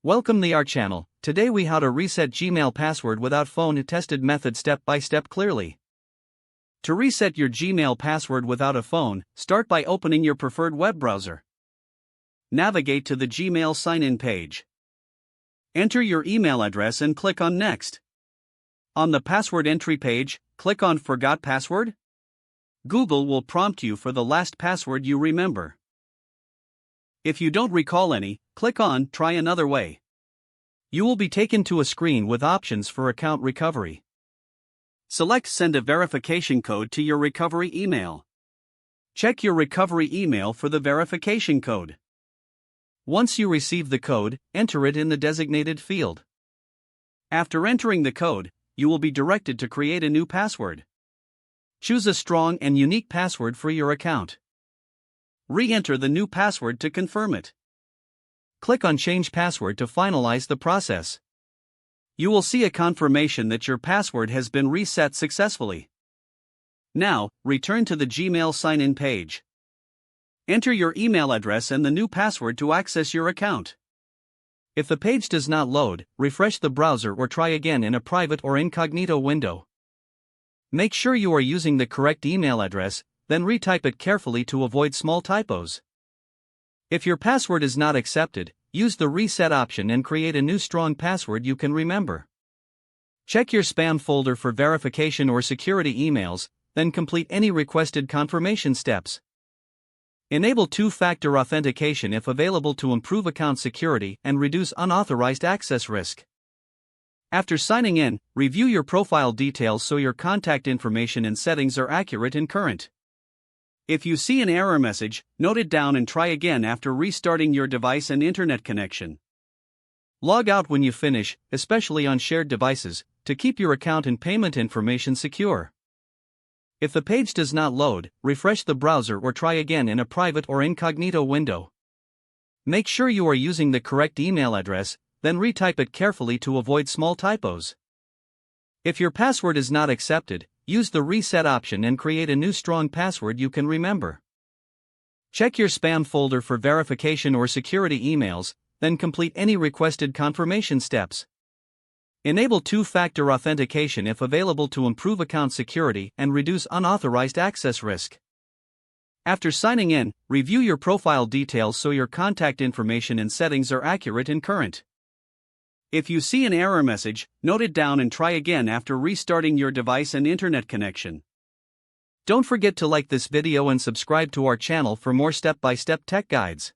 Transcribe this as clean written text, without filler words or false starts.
Welcome to our channel. Today we how to reset Gmail password without phone tested method step by step clearly. To reset your Gmail password without a phone, start by opening your preferred web browser. Navigate to the Gmail sign-in page. Enter your email address and click on Next. On the password entry page, click on Forgot Password. Google will prompt you for the last password you remember. If you don't recall any, click on Try Another Way. You will be taken to a screen with options for account recovery. Select Send a verification code to your recovery email. Check your recovery email for the verification code. Once you receive the code, enter it in the designated field. After entering the code, you will be directed to create a new password. Choose a strong and unique password for your account. Re-enter the new password to confirm it. Click on Change Password to finalize the process. You will see a confirmation that your password has been reset successfully. Now, return to the Gmail sign-in page. Enter your email address and the new password to access your account. If the page does not load, refresh the browser or try again in a private or incognito window. Make sure you are using the correct email address, then retype it carefully to avoid small typos. If your password is not accepted, use the reset option and create a new strong password you can remember. Check your spam folder for verification or security emails, then complete any requested confirmation steps. Enable two-factor authentication if available to improve account security and reduce unauthorized access risk. After signing in, review your profile details so your contact information and settings are accurate and current. If you see an error message, note it down and try again after restarting your device and internet connection. Log out when you finish, especially on shared devices, to keep your account and payment information secure. If the page does not load, refresh the browser or try again in a private or incognito window. Make sure you are using the correct email address, then retype it carefully to avoid small typos. If your password is not accepted, use the reset option and create a new strong password you can remember. Check your spam folder for verification or security emails, then complete any requested confirmation steps. Enable two-factor authentication if available to improve account security and reduce unauthorized access risk. After signing in, review your profile details so your contact information and settings are accurate and current. If you see an error message, note it down and try again after restarting your device and internet connection. Don't forget to like this video and subscribe to our channel for more step-by-step tech guides.